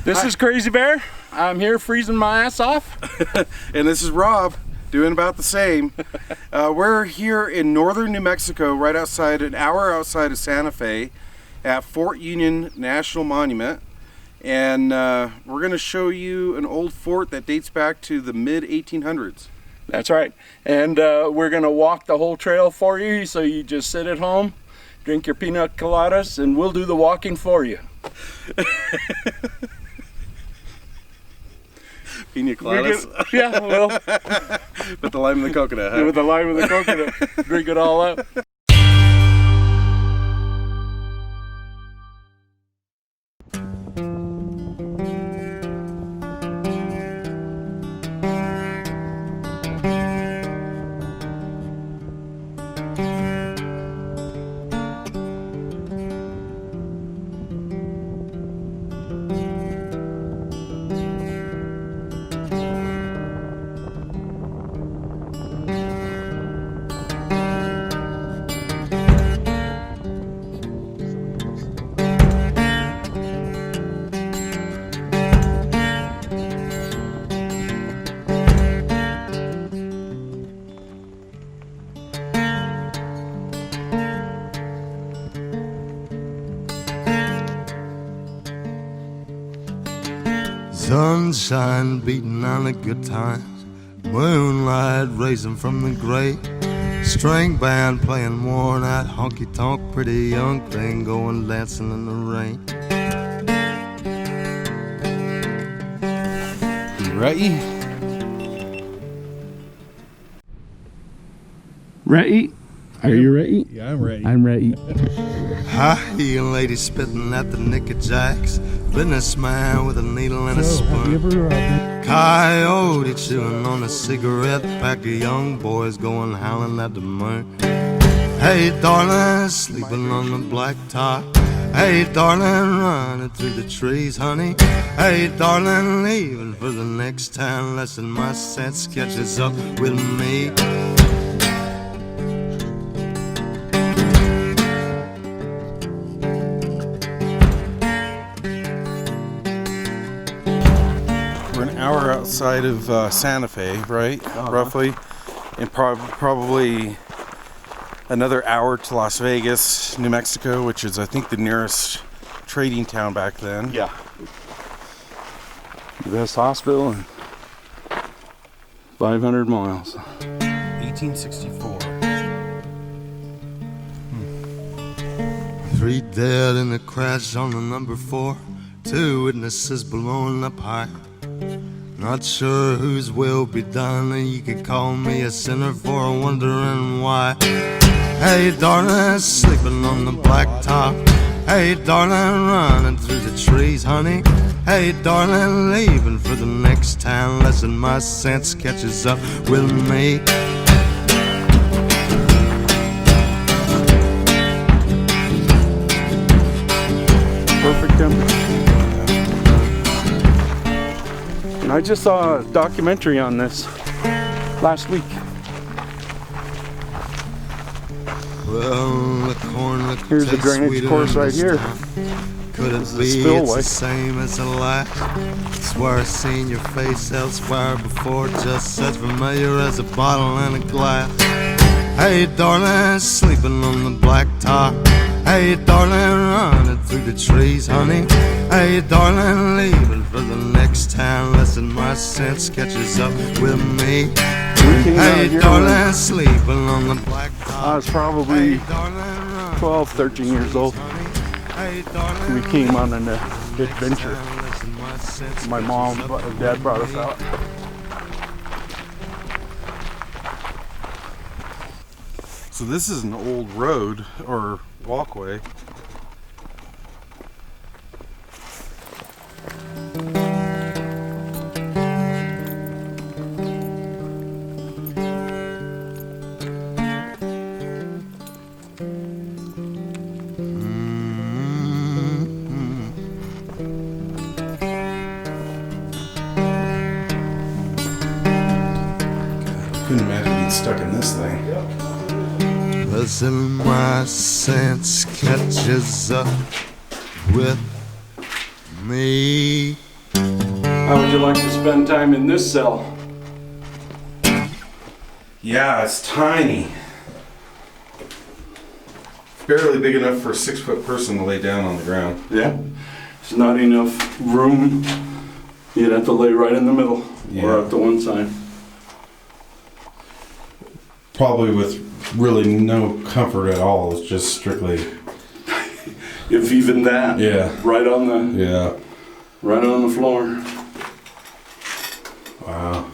This is Crazy Bear. I'm here freezing my ass off. And this is Rob, doing about the same. We're here in northern New Mexico, right outside, an hour outside of Santa Fe, at Fort Union National Monument. And we're going to show you an old fort that dates back to the mid-1800s. That's right. And we're going to walk the whole trail for you, so you just sit at home, drink your pina coladas, and we'll do the walking for you. Pina coladas? Yeah, well. With the lime and the coconut, huh? With the lime and the coconut. Drink it all up. Sunshine beating on the good times, moonlight raising from the gray, string band playing worn out honky tonk, pretty young thing going dancing in the rain. You ready? Ready? Are you ready? Yeah, I'm ready. I'm ready. High-heel lady spitting at the knickerjacks, businessman with a needle and a spoon, coyote chewing on a cigarette, pack of young boys going howling at the moon. Hey darling, sleeping on the blacktop. Hey darling, running through the trees, honey. Hey darling, leaving for the next town, lesson my sense catches up with me. Hour outside of Santa Fe, right? Roughly, and probably another hour to Las Vegas, New Mexico, which is I think the nearest trading town back then. Yeah. The best hospital in 500 miles. 1864. 3 dead in the crash on the number 4. 2 witnesses blown up high. Not sure whose will be done, and you could call me a sinner for wondering why. Hey darling, sleeping on the blacktop. Hey darling, running through the trees, honey. Hey darling, leaving for the next town, lesson my sense catches up with me. Perfect temperature. And I just saw a documentary on this last week. Well, the corn looked Here's the drainage course right here. Could it This is be the spillway. it's the same as the last? Swear I've seen your face elsewhere before, just as familiar as a bottle and a glass. Hey darling, sleeping on the blacktop. Hey darling, running through the trees, honey. Hey darling, leaving for the next town, lesson my sense catches up with me. Hey darling, sleeping on the blacktop. I was probably 12, 13 years old. We came on an adventure. My mom and dad brought us out. So this is an old road or walkway. Couldn't imagine being stuck in this thing. Listen, my sense catches up with me. How would you like to spend time in this cell? Yeah, it's tiny. Barely big enough for a 6-foot person to lay down on the ground. Yeah. It's not enough room. You'd have to lay right in the middle or up to one side. Probably with really no comfort at all. It's just strictly. If even that. Yeah. Right on the. Yeah. Right on the floor. Wow.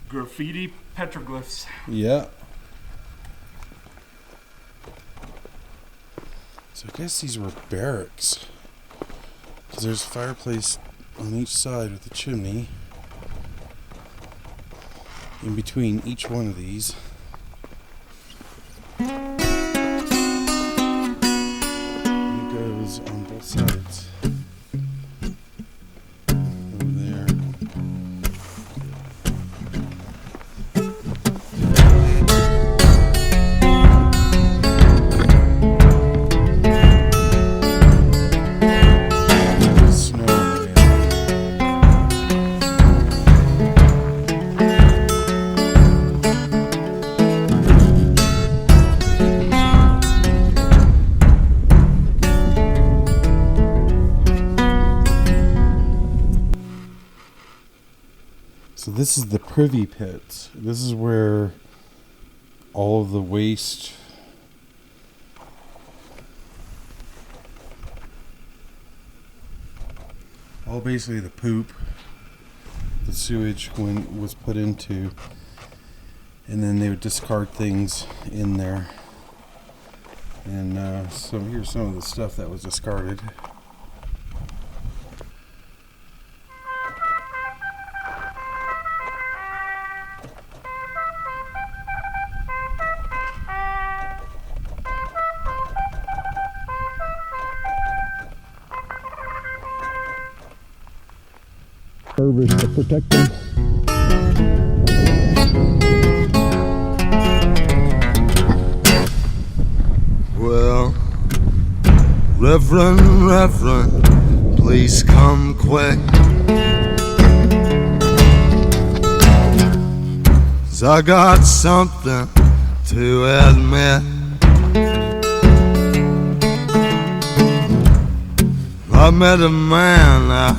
Graffiti petroglyphs. Yeah. So I guess these were barracks. Because there's a fireplace on each side with a chimney. In between each one of these. And it goes on both sides. Over there. Snow on the way out. So this is the privy pit. This is where all of the waste basically the poop, the sewage was put into, and then they would discard things in there. And so here's some of the stuff that was discarded. Service to protect them. Well, Reverend, please come quick. 'Cause I got something to admit. I met a man out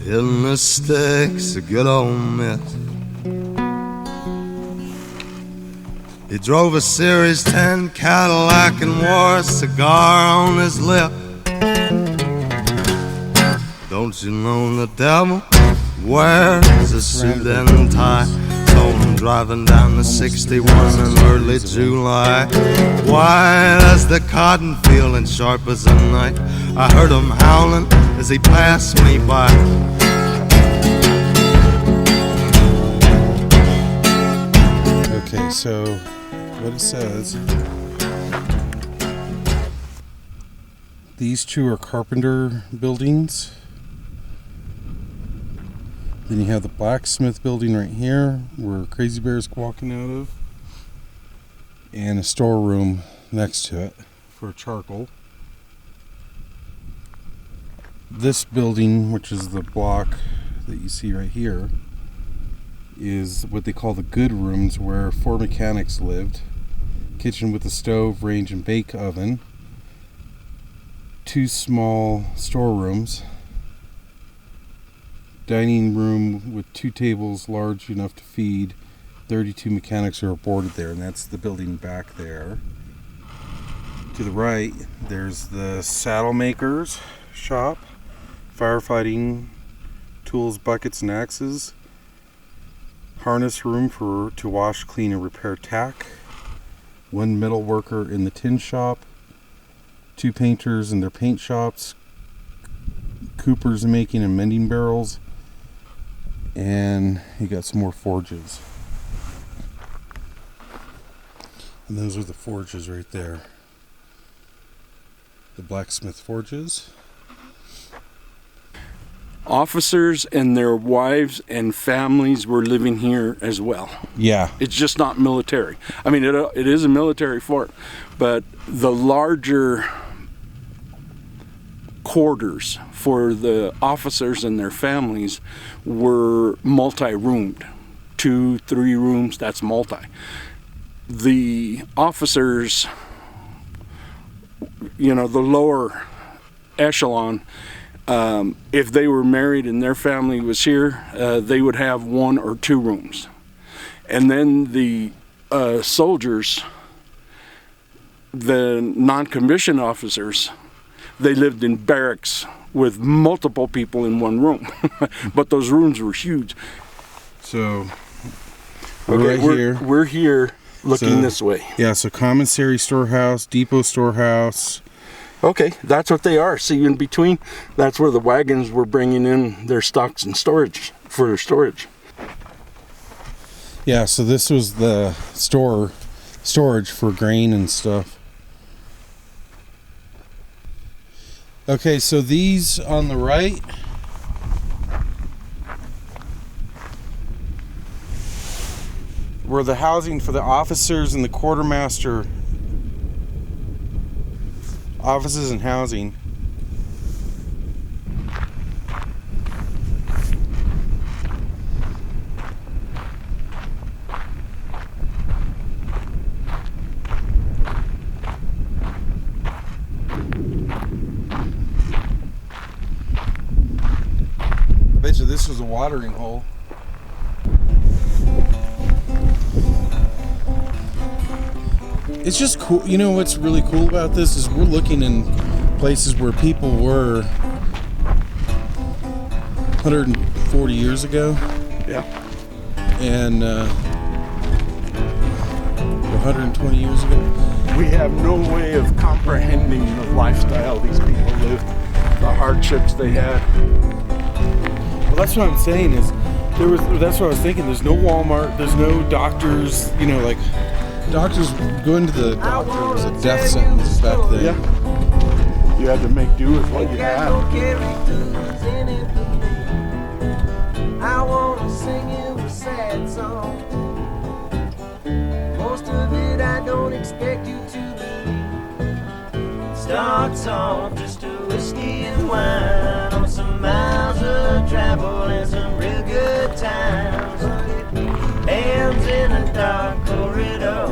in the sticks, a good old miss. He drove a Series 10 Cadillac and wore a cigar on his lip. Don't you know the devil wears a suit and tie? Saw him driving down the 61 in early July. White as the cotton field and sharp as a knife. I heard him howling as he passed me by. Okay, so what it says, these two are carpenter buildings. Then you have the blacksmith building right here where Crazy Bear's walking out of, and a storeroom next to it for charcoal. This building, which is the block that you see right here, is what they call the good rooms, where 4 mechanics lived. Kitchen with a stove, range, and bake oven. 2 small storerooms. Dining room with 2 tables large enough to feed 32 mechanics who are boarded there, and that's the building back there. To the right, there's the saddle maker's shop, firefighting tools, buckets, and axes. Harness room to wash, clean, and repair tack. 1 metal worker in the tin shop. 2 painters in their paint shops. Coopers making and mending barrels. And you got some more forges. And those are the forges right there. The blacksmith forges. Officers and their wives and families were living here as well. Yeah. It's just not military. I mean, it is a military fort, but the larger quarters for the officers and their families were multi-roomed. 2-3 rooms, that's multi. The officers, the lower echelon, if they were married and their family was here, they would have 1 or 2 rooms. And then the soldiers, the non-commissioned officers, they lived in barracks with multiple people in one room. But those rooms were huge. So we're here looking this way. Yeah, so commissary storehouse, depot storehouse. Okay, that's what they are. See, in between, that's where the wagons were bringing in their stocks and storage, for their storage. Yeah, so this was the storage for grain and stuff. Okay, so these on the right were the housing for the officers and the quartermaster offices and housing. I bet you this was a watering hole. It's just cool. You know what's really cool about this is we're looking in places where people were 140 years ago. Yeah. And 120 years ago. We have no way of comprehending the lifestyle these people lived, the hardships they had. Well, that's what I'm saying is that's what I was thinking. There's no Walmart, there's no doctors, like doctors going to the doctor was a death sentence back then. Yeah. You had to make do with what you had. I wanna sing you a sad song. Most of it I don't expect you to believe. Starts off just a whiskey and wine on some miles of travel and some real good times. Ends in a dark corridor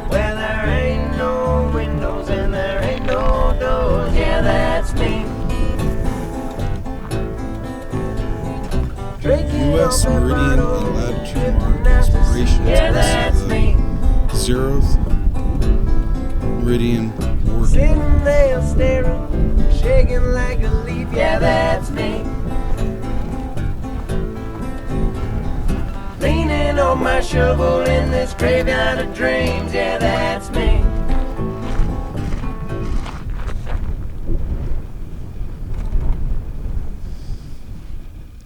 where there ain't no windows and there ain't no doors. Yeah, that's me. U.S. Meridian and Latitude Mark expiration. Yeah, that's me. 0th Meridian Oregon. Sitting there staring, shaking like a leaf. Yeah, that's me. Leaning on my shovel in this graveyard of dreams. Yeah, that's me.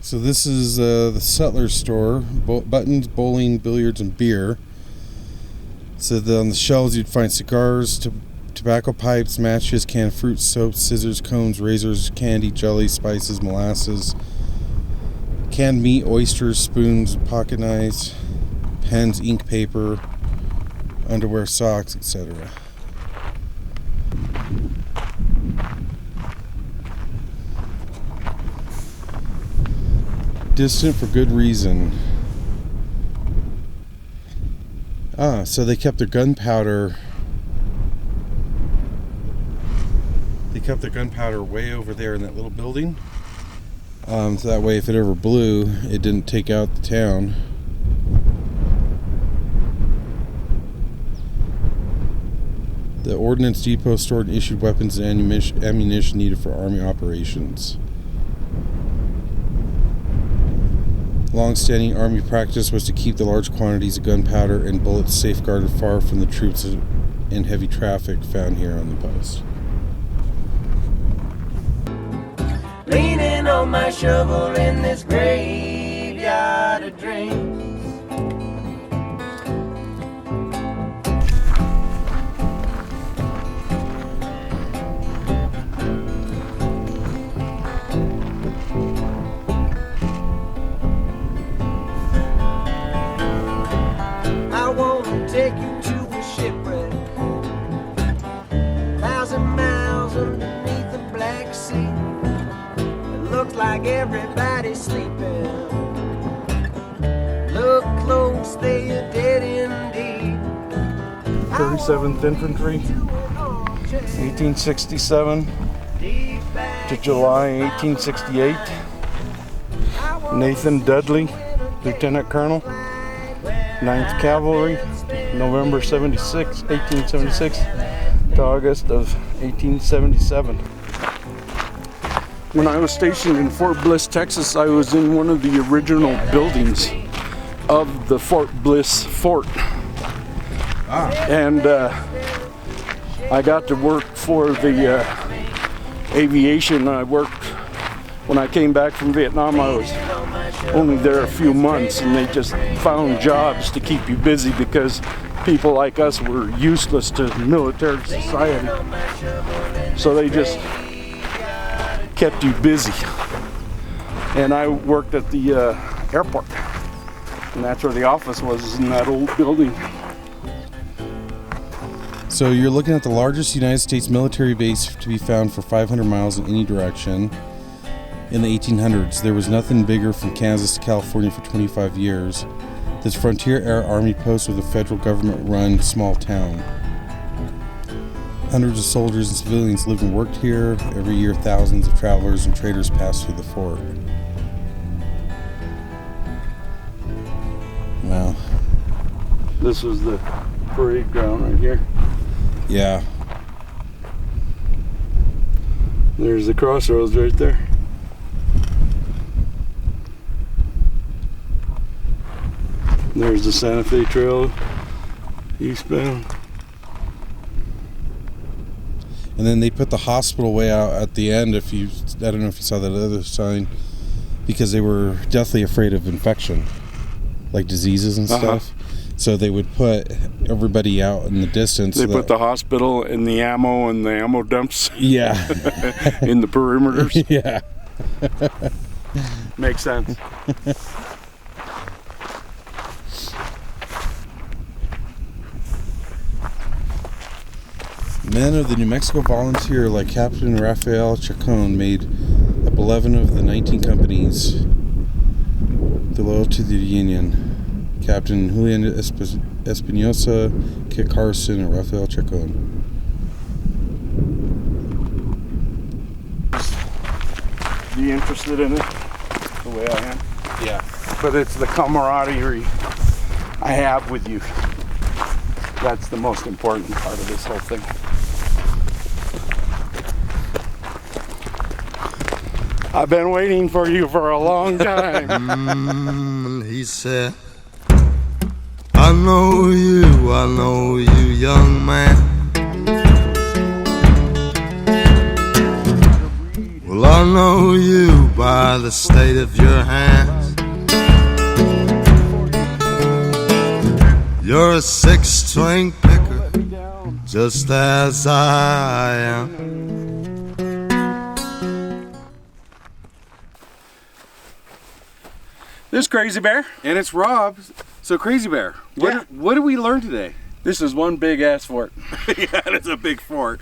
So this is the Sutler's store, buttons, bowling, billiards, and beer. So on the shelves you'd find cigars, tobacco pipes, matches, canned fruit, soap, scissors, combs, razors, candy, jelly, spices, molasses, canned meat, oysters, spoons, pocket knives, pens, ink, paper, underwear, socks, etc. Distant for good reason. So they kept their gunpowder. They kept their gunpowder way over there in that little building. So that way, if it ever blew, it didn't take out the town. The Ordnance Depot stored and issued weapons and ammunition needed for Army operations. Long-standing Army practice was to keep the large quantities of gunpowder and bullets safeguarded far from the troops and heavy traffic found here on the post. Leaning on my shovel in this graveyard of dreams. I wanna take you to a shipwreck, 1,000 miles underneath the Black Sea. It looks like everybody's sleeping. Look close, they are dead indeed. 37th Infantry, 1867 to July 1868. Nathan Dudley, Lieutenant Colonel, 9th Cavalry, November 1876 to August of 1877. When I was stationed in Fort Bliss, Texas, I was in one of the original buildings of the Fort Bliss Fort. And I got to work for the aviation. I worked when I came back from Vietnam. I was only there a few months, and they just found jobs to keep you busy because people like us were useless to military society. So they just kept you busy. And I worked at the airport, and that's where the office was, in that old building. So you're looking at the largest United States military base to be found for 500 miles in any direction. In the 1800s, there was nothing bigger from Kansas to California for 25 years. This Frontier Air Army post was a federal government-run small town. Hundreds of soldiers and civilians lived and worked here. Every year, thousands of travelers and traders passed through the fort. Wow. This was the parade ground right here. Yeah. There's the crossroads right there. There's the Santa Fe Trail, eastbound. And then they put the hospital way out at the end. I don't know if you saw that other sign, because they were deathly afraid of infection, like diseases and stuff. So they would put everybody out in the distance. They put the hospital and the ammo dumps. Yeah. In the perimeters. Yeah. Makes sense. Men of the New Mexico Volunteer, like Captain Rafael Chacon, made up 11 of the 19 companies loyal to the Union. Captain Julian Espinosa, Kit Carson, and Rafael Chacon. Be interested in it the way I am. Yeah. But it's the camaraderie I have with you. That's the most important part of this whole thing. I've been waiting for you for a long time. And he said, I know you, young man. Well, I know you by the state of your hands. You're a six-string picker, just as I am. This Crazy Bear. And it's Rob. So Crazy Bear, what did we learn today? This is one big ass fort. Yeah, it's a big fort.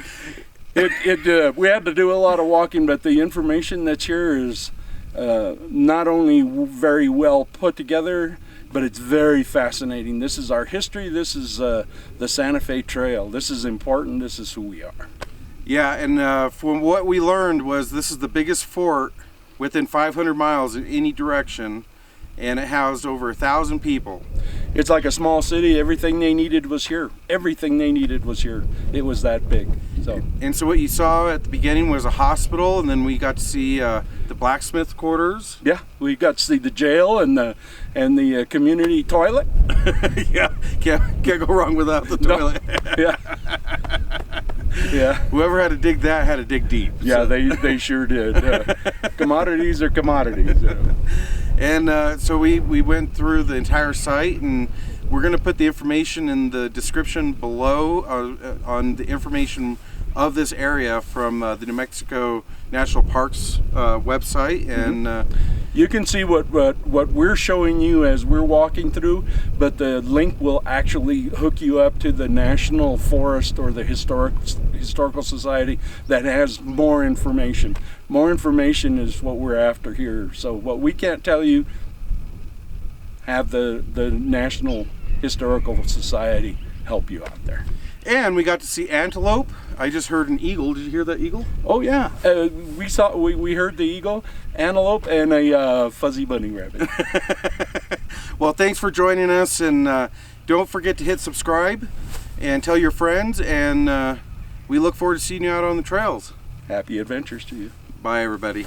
We had to do a lot of walking, but the information that's here is not only very well put together, but it's very fascinating. This is our history. This is the Santa Fe Trail. This is important. This is who we are. Yeah, and from what we learned was this is the biggest fort within 500 miles in any direction, and it housed over 1,000 people. It's like a small city. Everything they needed was here. Everything they needed was here. It was that big. And so what you saw at the beginning was a hospital, and then we got to see the blacksmith quarters. Yeah, we got to see the jail and the community toilet. Yeah, can't go wrong without the toilet. Yeah. Yeah. Whoever had to dig that had to dig deep. Yeah, so. they sure did. Commodities are commodities. And so we went through the entire site, and we're going to put the information in the description below on the information of this area from the New Mexico National Parks website. And you can see what we're showing you as we're walking through, but the link will actually hook you up to the National Forest or the Historical Society that has more information. More information is what we're after here. So what we can't tell you, have the National Historical Society help you out there. And we got to see antelope. I just heard an eagle. Did you hear that eagle? Oh yeah, we heard the eagle, antelope, and a fuzzy bunny rabbit. Well, thanks for joining us, and don't forget to hit subscribe and tell your friends, and we look forward to seeing you out on the trails. Happy adventures to you. Bye, everybody.